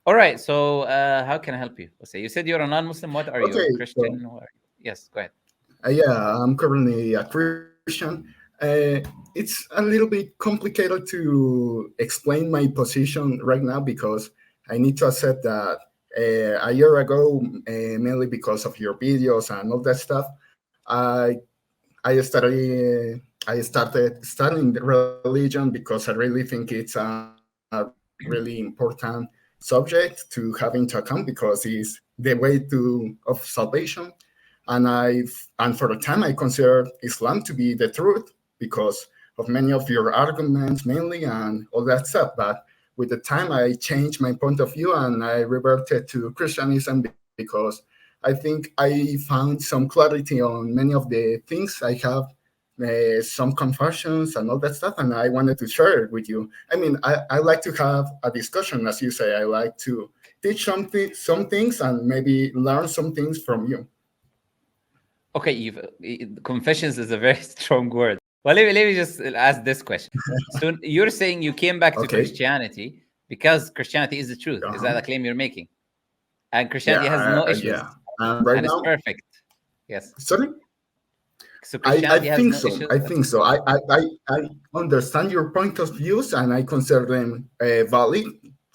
All right. So, how can I help you? Let's say you said you're a non-Muslim. What are you? A Okay, so Christian? Or... Yes, go ahead. yeah, I'm currently a Christian. It's a little bit complicated to explain my position right now because I need to accept that a year ago, mainly because of your videos and all that stuff, I I started studying the religion because I really think it's a really important subject to have into account because it's the way of salvation. And for the time I considered Islam to be the truth because of many of your arguments mainly and all that stuff. But with the time I changed my point of view and I reverted to Christianism because I think I found some clarity on many of the things. I have some confusions and all that stuff, and I wanted to share it with you. I mean, I like to have a discussion, as you say. I like to teach some things and maybe learn some things from you. Okay, confessions is a very strong word. Well, let me just ask this question. So you're saying you came back to Okay. Christianity because Christianity is the truth. Is that Uh-huh. the claim you're making? And Yeah, Christianity has no yeah. issues And right and it's now, perfect. Yes. sorry. So I Christianity has think no so. issues. I That's think so. I understand your point of views and I consider them valid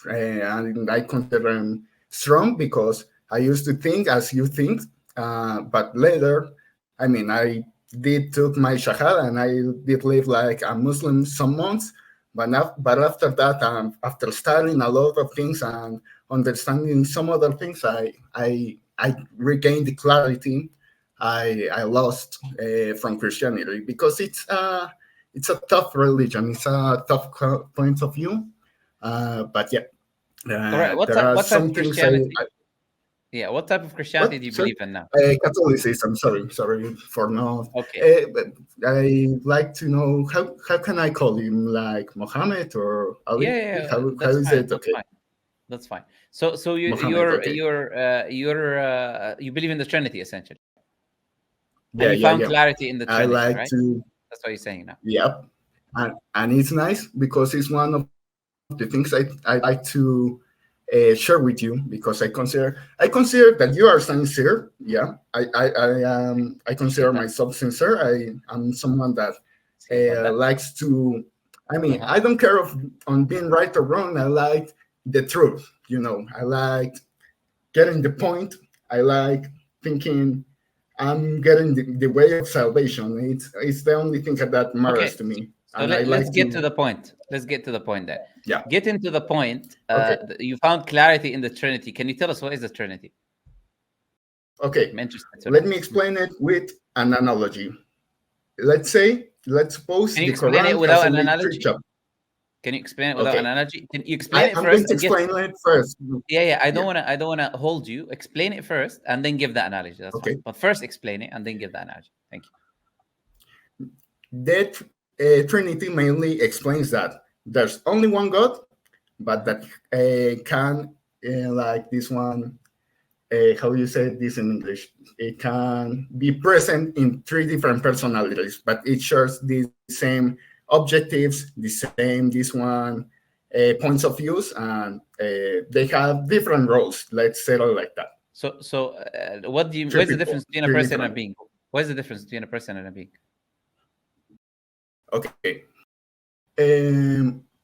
and I consider them strong because I used to think as you think, but later, I mean, I did took my shahada and I did live like a Muslim some months, but after that, after studying a lot of things and understanding some other things, I regained the clarity I lost from Christianity because it's a tough religion. It's a tough point of view. But yeah, all right. there are What type some of things Christianity? I Yeah, what type of what Christianity do you sorry. believe in now? Catholicism. Sorry for not. Okay. But I like to know how can I call him like Muhammad or Ali? How That's is fine. it? That's Okay, fine. That's fine. So Muhammad. Okay, you believe in the Trinity essentially, and yeah, you yeah, found yeah. clarity in the I Trinity, like right? to. That's what you're saying now. Yep. And it's nice because it's one of the things I like to share with you because I consider that you are sincere. Yeah, I consider Appreciate that. myself sincere. I'm someone that See about that. likes to. I mean, Uh-huh. I don't care of on being right or wrong. I like the truth. I like getting the point. I like thinking I'm getting the way of salvation. It's the only thing that matters Okay. to me, So and I let's like get to to. the point. Let's get to the point there. Yeah. Get into the point. Okay. You found clarity in the Trinity. Can you tell us what is the Trinity? Okay. I'm interested to Let know. me explain it with an analogy. Let's suppose Can you the explain it Quran has without an only three analogy? chapters. Can you explain it without an Okay. analogy? Can you explain it I'm first going to and give? explain it first. Yeah. I Yeah. don't wanna hold you. Explain it first and then give the analogy. That's fine. Okay. But first explain it and then give the analogy. Thank you. That Trinity mainly explains that there's only one God, but that can like this one. How you say this in English? It can be present in three different personalities, but it shares the same objectives, the same this one points of views, and they have different roles. Let's say it like that. What is the difference between a Three person and a different. being? What is the difference between a person and a being? Okay.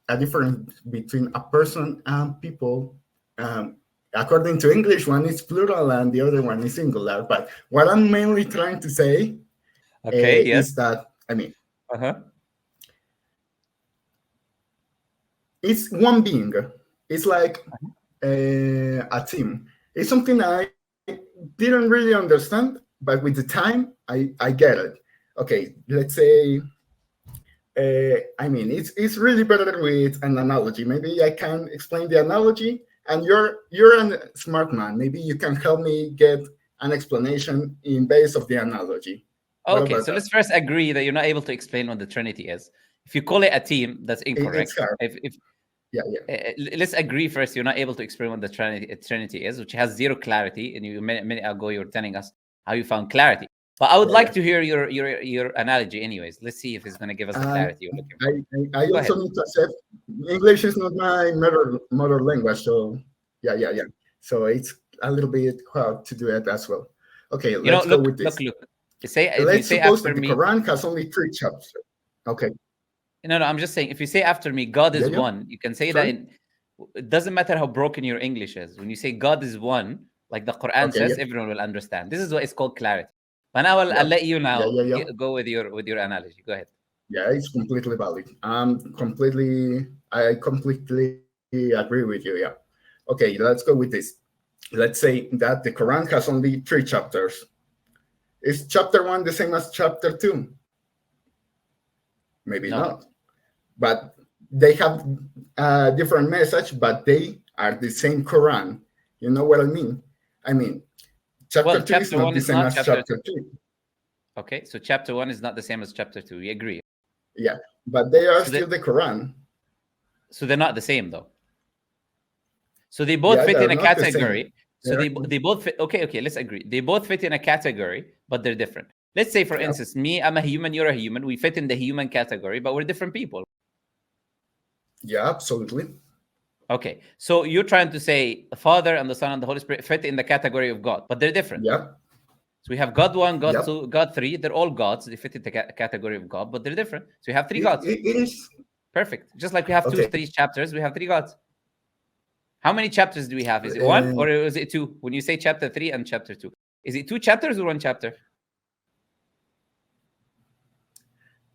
A difference between a person and people. Um, According to English, one is plural and the other one is singular. But what I'm mainly trying to say Okay, yes. is that I mean Uh-huh. it's one being. It's like a team. It's something I didn't really understand, but with the time, I get it. Okay, let's say. I mean, it's really better with an analogy. Maybe I can explain the analogy, and you're a smart man. Maybe you can help me get an explanation in base of the analogy. What Okay, about so that? let's first agree that you're not able to explain what the Trinity is. If you call it a team, that's It's incorrect. hard. If Yeah, yeah. let's agree first, you're not able to explain what the Trinity is, which has zero clarity. And you a minute ago you were telling us how you found clarity. But I would Yeah, like yeah. to hear your analogy, anyways. Let's see if it's going to give us the And clarity you're looking for. I Go also ahead. need to accept English is not my mother language, so Yeah. So it's a little bit hard to do it as well. Okay, You know, let's go with this. look. Say if you Let's say suppose after that the me. Quran has only 3 chapters. Okay. No, I'm just saying, if you say after me, God is Yeah. one, you can say that Sorry. it doesn't matter how broken your English is. When you say God is one, like the Quran Okay. says, Yeah. everyone will understand. This is what it's called clarity. But now I'll Yeah. let you now Yeah. go with your analogy. Go ahead. Yeah, it's completely valid. I completely agree with you. Yeah. Okay, let's go with this. Let's say that the Quran has only 3 chapters. Is chapter 1 the same as chapter 2? Maybe No. not. But they have a different message, but they are the same Quran. You know what I mean? I mean, chapter Well, 2 is chapter not one the is same not as chapter chapter two. 3. Okay, so chapter 1 is not the same as chapter 2. We agree. Yeah, but they are So still the Quran. so they're not the same though. So they both Yeah, fit in they're a not the same. category. So they both fit. Okay, let's agree. They both fit in a category, but they're different. Let's say, for instance, me, I'm a human, you're a human. We fit in the human category, but we're different people. Yeah, absolutely. Okay, so you're trying to say the Father and the Son and the Holy Spirit fit in the category of God, but they're different. Yeah. So we have God 1, God Yep. 2, God 3. They're all gods. They fit in the category of God, but they're different. So we have 3 It, gods. it is Perfect. Just like we have okay. 3 chapters, we have 3 gods. How many chapters do we have? Is it 1 or is it 2? When you say chapter 3 and chapter 2, is it 2 chapters or 1 chapter?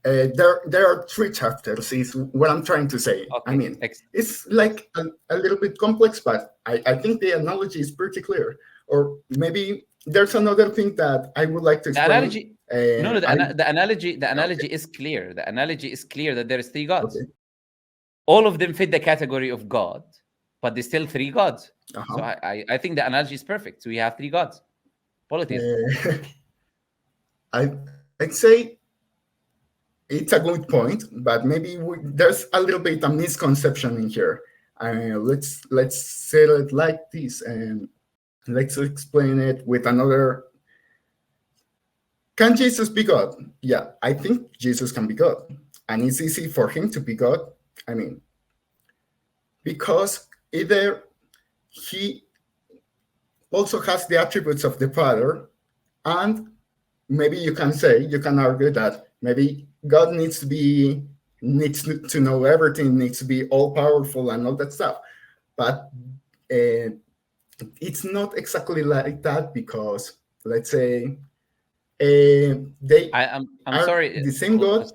There are 3 chapters. Is what I'm trying to say. Okay. I mean, it's like a little bit complex, but I think the analogy is pretty clear. Or maybe there's another thing that I would like to The explain. analogy. No, the analogy is clear. The analogy is clear that there is 3 gods. Okay. All of them fit the category of God, but there's still 3 gods. Uh-huh. So I think the analogy is perfect. So we have 3 gods. Polytheism. I'd say it's a good point, but maybe there's a little bit of misconception in here. Let's say it like this, and let's explain it with another. Can Jesus be God? Yeah, I think Jesus can be God, and it's easy for him to be God. I mean, because either he also has the attributes of the Father, and maybe you can argue that maybe God needs to know everything, needs to be all powerful and all that stuff. But it's not exactly like that, because let's say I'm are sorry. the same God.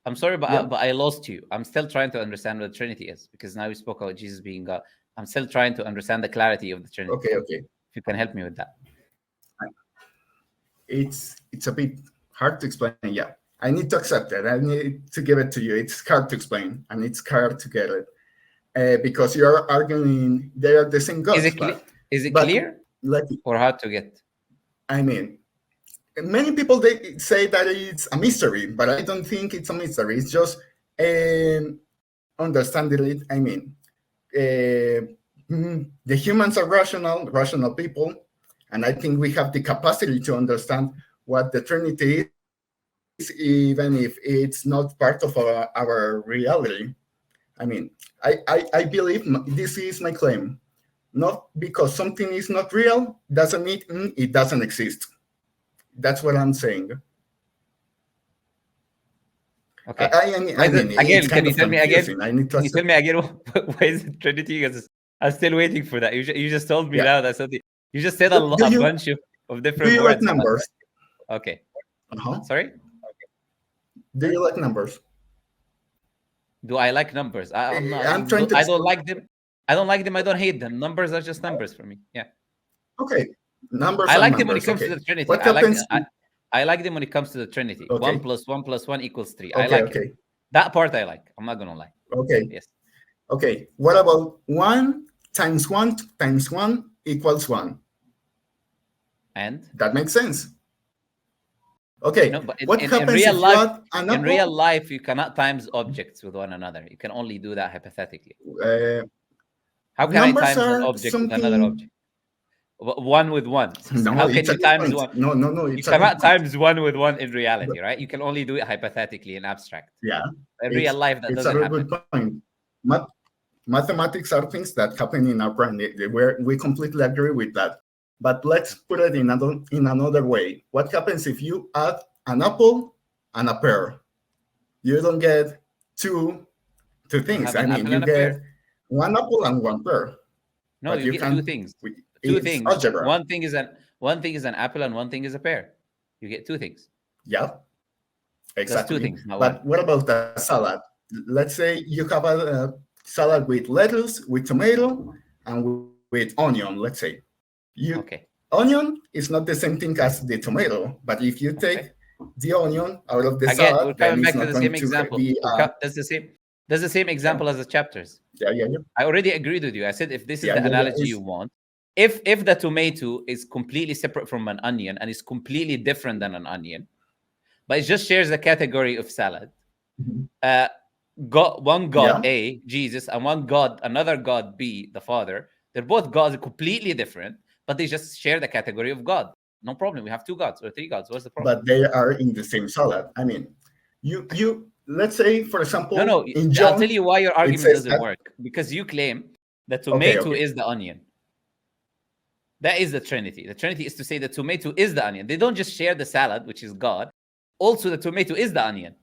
I'm sorry, but Yeah. but I lost you. I'm still trying to understand what the Trinity is, because now we spoke about Jesus being God. I'm still trying to understand the clarity of the Trinity. Okay. If you can help me with that. It's a bit hard to explain. Yeah, I need to accept it. I need to give it to you. It's hard to explain, and it's hard to get it because you're arguing they are the same God. Is it clear like, or hard to get? I mean, many people they say that it's a mystery, but I don't think it's a mystery. It's just understanding it. I mean, the humans are rational people, and I think we have the capacity to understand what the Trinity is, even if it's not part of our reality. I mean, I believe this is my claim. Not because something is not real doesn't mean it doesn't exist. That's what I'm saying. Okay. I mean, again, can you tell me again? I need to Can you tell me again why is it Trinity? Because I'm still waiting for that. You just told me now that something. You just said a bunch of different do you words. Like numbers? Okay. Uh-huh. Sorry? Do you like numbers? Do I like numbers? I'm trying to. I don't like them. I don't like them. I don't hate them. Numbers are just numbers for me. Yeah. Okay. Numbers. I like them when it comes to the Trinity. What happens? I like them when it comes to the Trinity. Okay. 1 + 1 + 1 = 3. Okay, I like it. That part I like. I'm not gonna lie. Okay. Yes. Okay. What about 1 × 1 × 1 = 1? And that makes sense. Okay. No, but what happens in real if life? you add an in real life, you cannot times objects with one another. You can only do that hypothetically. How can I times an object with another object? 1 with 1. No, how can you times point. 1? No. You cannot times 1 with 1 in reality, right? You can only do it hypothetically in abstract. Yeah. In real life, that doesn't happen. It's a very good point. mathematics are things that happen in our brain. We completely agree with that. But let's put it in another way. What happens if you add an apple and a pear? You don't get two things. I mean, you get one apple and one pear. No, you get two things. Two things. Algebra. One thing is an apple and one thing is a pear. You get two things. Yeah, exactly. That's two things, not but one. What about the salad? Let's say you have a salad with lettuce, with tomato, and with onion. Let's say onion is not the same thing as the tomato, but if you take the onion out of the salad, we're coming back to the same to example. That's the same example as the chapters. Yeah. I already agreed with you. I said if this is the analogy you want, if the tomato is completely separate from an onion and is completely different than an onion, but it just shares the category of salad. One God A, Jesus, and another God B, the Father. They're both gods, completely different, but they just share the category of God. No problem. We have two gods or three gods. What's the problem? But they are in the same salad. I mean, you let's say, for example, no. in John, I'll tell you why your argument doesn't work. Because you claim the tomato is the onion. That is the Trinity. The Trinity is to say the tomato is the onion. They don't just share the salad, which is God. Also, the tomato is the onion.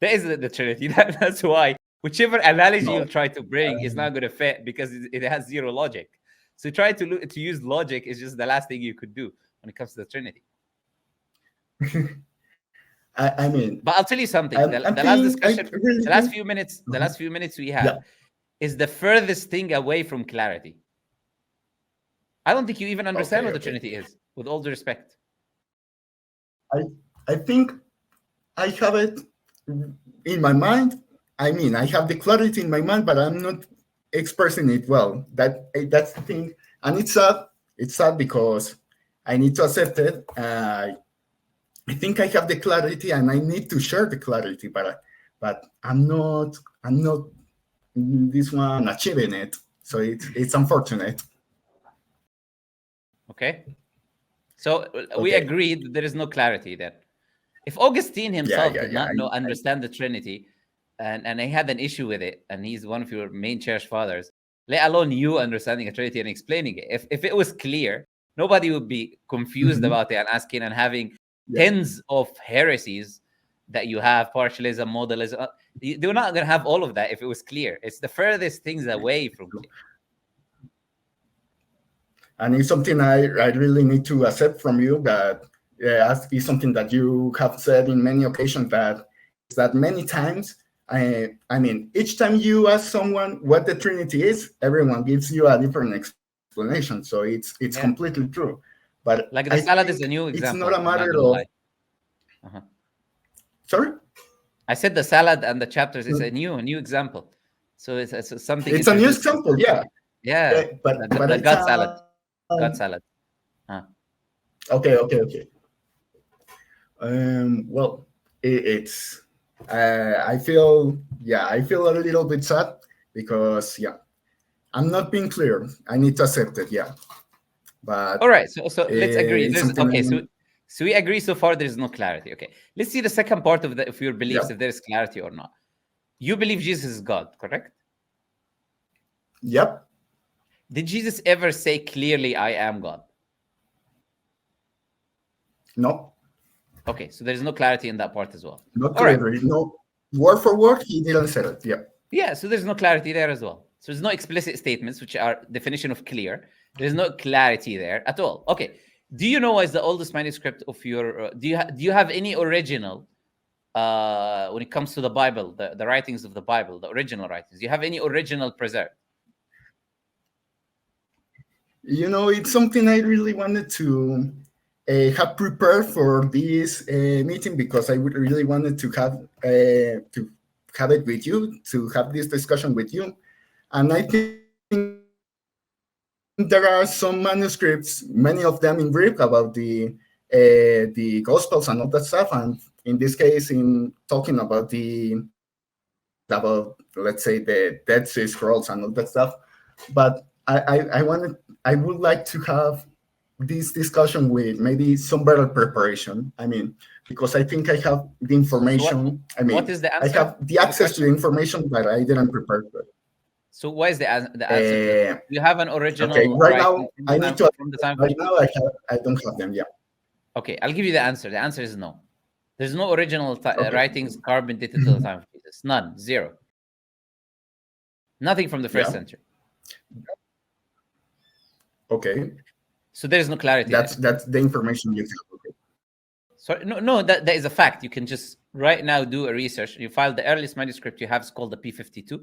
That is the Trinity. That's why whichever analogy you try to bring is not going to fit because it has zero logic. So try to use logic is just the last thing you could do when it comes to the Trinity. I mean, but I'll tell you something. The last discussion, the last few minutes we had is the furthest thing away from clarity. I don't think you even understand what the Trinity is, with all due respect. I think I have it in my mind. I mean, I have the clarity in my mind, but I'm not expressing it well. That's the thing, and it's sad. It's sad because I need to accept it. I think I have the clarity, and I need to share the clarity, but I'm not this one achieving it. So it's unfortunate. Okay. So we agreed that there is no clarity there. If Augustine himself did not understand the Trinity, and he had an issue with it, and he's one of your main church fathers, let alone you understanding a Trinity and explaining it. If it was clear, nobody would be confused about it and asking and having tens of heresies that you have, partialism, modalism. They're not going to have all of that if it was clear. It's the furthest things away from clear. And it's something I really need to accept from you, that is something that you have said in many occasions, that many times, I mean, each time you ask someone what the Trinity is, everyone gives you a different explanation. So it's completely true. But like the salad is a new example. It's not a matter of... Sorry? I said the salad and the chapters is a new example. So it's something... It's a new example, yeah. Yeah, but the God salad. God salad. Okay. Well, it's... I feel a little bit sad because I'm not being clear. I need to accept it. But all right, so let's agree. So we agree so far. There's no clarity. Okay, let's see the second part of your beliefs, if there is clarity or not. You believe Jesus is God, correct? Yep. Did Jesus ever say clearly, "I am God"? No. Okay, so there's no clarity in that part as well. Not clearly. Right. No, word for word, he didn't say it. Yeah, so there's no clarity there as well. So there's no explicit statements, which are definition of clear. There's no clarity there at all. Okay, do you know what is the oldest manuscript of your? Do you have any original? When it comes to the Bible, the writings of the Bible, the original writings, do you have any original preserved? It's something I really wanted to have prepared for this meeting, because I would really wanted to have it with you, to have this discussion with you. And I think there are some manuscripts, many of them in Greek, about the Gospels and all that stuff. And in this case, in talking about let's say the Dead Sea Scrolls and all that stuff. But I would like to have this discussion with maybe some better preparation. I mean, because I think I have the information. What is the answer? I have the access to the information, but I didn't prepare for it. So why is the answer? You have an original okay, right writing now, I need to. from the time. Right now, I don't have them. Yeah. Okay, I'll give you the answer. The answer is no. There's no original writings carbon dated to the time of Jesus. None. Zero. Nothing from the first century. Okay. So there is no clarity. That's the information you have. Okay. So no, that is a fact. You can just right now do a research. You file the earliest manuscript you have is called the P52.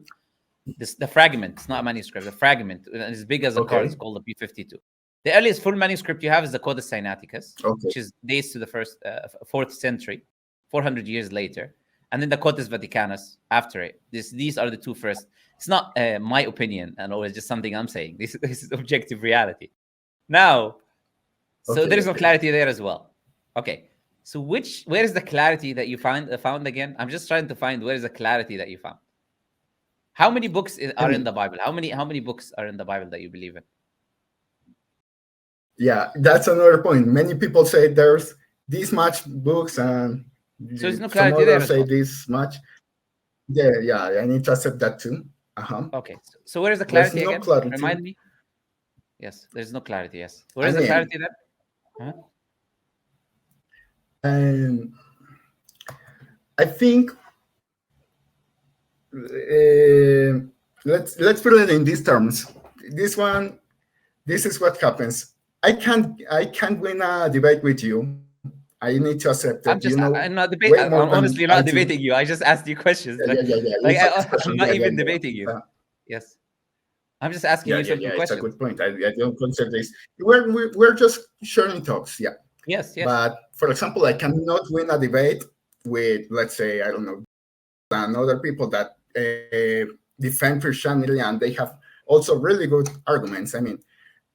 The fragment. It's not a manuscript. The fragment, as big as a card, is called the P52. The earliest full manuscript you have is the Codex Sinaiticus, which is dates to the first 4th century, 400 years later, and then the Codex Vaticanus after it. These are the two first. It's not my opinion, and always just something I'm saying. This is objective reality. Now, so there is no clarity there as well. Okay, so where is the clarity that you found again? I'm just trying to find where is the clarity that you found. How many books are in the Bible? How many books are in the Bible that you believe in? Yeah, that's another point. Many people say there's this much books, and so there's no clarity there. Some others say this much. Yeah, I need to accept that too. Okay, so where is the clarity again? Clarity. Remind me. Yes, there's no clarity. Yes, where is the clarity there? And I think let's put it in these terms. This is what happens. I can't win a debate with you. I need to accept that. I'm not debating. I'm honestly not debating you. I just asked you questions. I'm not even debating you. Yes. I'm just asking you simple questions. It's a good point. I don't consider this. We're just sharing thoughts. Yeah. Yes. But for example, I cannot win a debate with, let's say, I don't know, and other people that defend Christianity, and they have also really good arguments. I mean,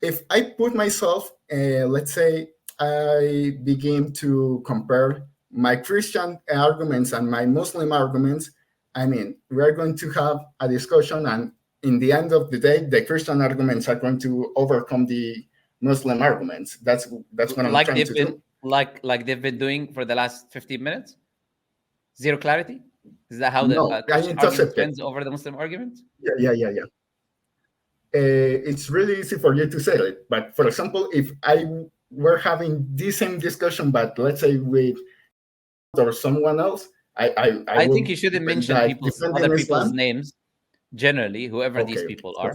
if I put myself, let's say, I begin to compare my Christian arguments and my Muslim arguments, I mean, we're going to have a discussion, and in the end of the day, the Christian arguments are going to overcome the Muslim arguments. That's what I'm trying to do. Like they've been doing for the last 15 minutes? Zero clarity? Is that how the Christian argument wins over the Muslim argument? Yeah. It's really easy for you to say it. But for example, if we're having the same discussion, but let's say with or someone else, I think you shouldn't mention other people's names. Generally, whoever these people are,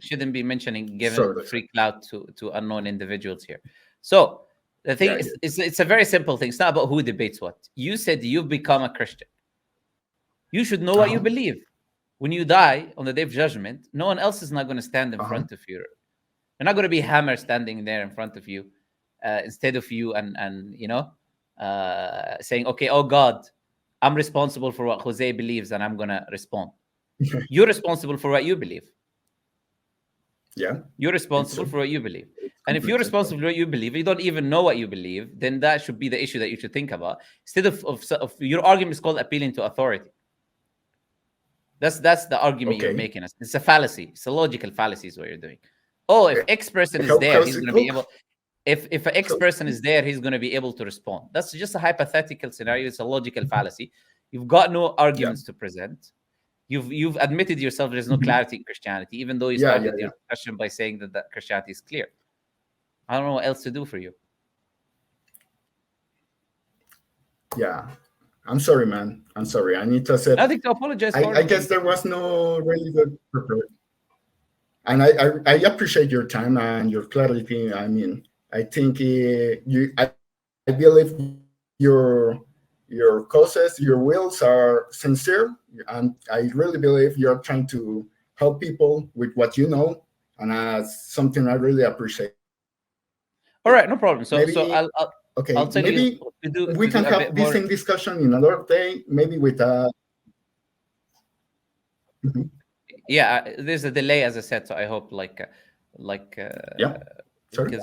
shouldn't be mentioning, giving free clout to unknown individuals here. So the thing is, it's a very simple thing. It's not about who debates what. You said you've become a Christian. You should know what you believe. When you die on the day of judgment, no one else is not going to stand in front of you. You're not going to be Hammer standing there in front of you instead of you and saying, okay, oh God, I'm responsible for what Jose believes and I'm going to respond. You're responsible for what you believe. Yeah. You're responsible for what you believe. And if you're responsible for what you believe, you don't even know what you believe, then that should be the issue that you should think about. Instead of your argument is called appealing to authority. That's the argument you're making. It's a fallacy. It's a logical fallacy is what you're doing. Oh, if X person is there, he's going to be able... If an X person is there, he's going to be able to respond. That's just a hypothetical scenario. It's a logical fallacy. You've got no arguments to present. You've admitted yourself there's no clarity in Christianity, even though you started your discussion by saying that Christianity is clear. I don't know what else to do for you. Yeah. I'm sorry, man. I'm sorry. I need to say nothing to apologize for. I guess there was no really good preparation. And I appreciate your time and your clarity. I mean, I think I believe your causes, your wills are sincere, and I really believe you're trying to help people with what you know, and that's something I really appreciate. All right, no problem. So I'll tell maybe you we can have this same discussion in another day, maybe with Yeah, there's a delay, as I said, so I hope because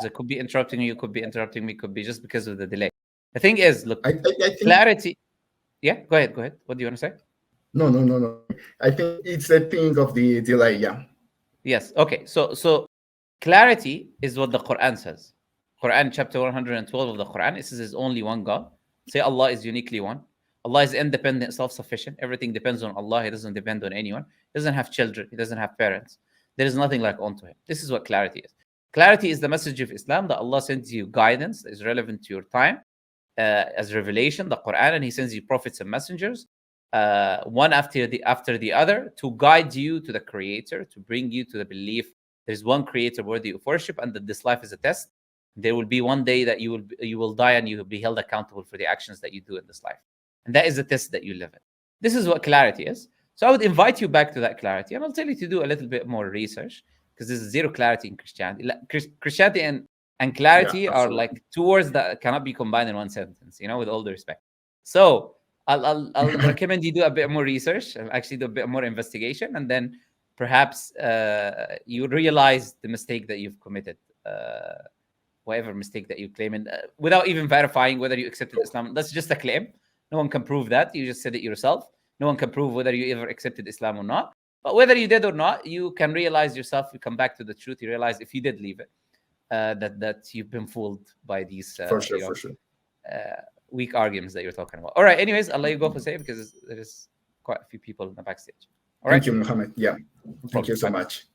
it could be interrupting you, could be interrupting me, could be just because of the delay. The thing is, look, I think clarity. Yeah, go ahead. What do you want to say? No. I think it's the thing of the delay. Yeah. Yes. Okay. So clarity is what the Quran says. Quran chapter 112 of the Quran. It says there's only one God. Say Allah is uniquely one. Allah is independent, self-sufficient. Everything depends on Allah. He doesn't depend on anyone. He doesn't have children. He doesn't have parents. There is nothing like unto him. This is what clarity is. Clarity is the message of Islam, that Allah sends you guidance that is relevant to your time, as revelation, the Quran, and He sends you prophets and messengers, one after the other, to guide you to the Creator, to bring you to the belief there is one Creator worthy of worship, and that this life is a test. There will be one day that you will die, and you will be held accountable for the actions that you do in this life, and that is the test that you live in. This is what clarity is. So I would invite you back to that clarity, and I'll tell you to do a little bit more research, because there's zero clarity in Christianity. Christianity and clarity are like two words that cannot be combined in one sentence, with all the respect. So I'll recommend you do a bit more research, and actually do a bit more investigation, and then perhaps you realize the mistake that you've committed, whatever mistake that you claim, and without even verifying whether you accepted Islam. That's just a claim. No one can prove that. You just said it yourself. No one can prove whether you ever accepted Islam or not. But whether you did or not, you can realize yourself. You come back to the truth. You realize if you did leave it, that you've been fooled by these for sure. Weak arguments that you're talking about. All right. Anyways, I'll let you go, Jose, because there is quite a few people in the backstage. All right. Thank you, Muhammad. Yeah. Thank you so much.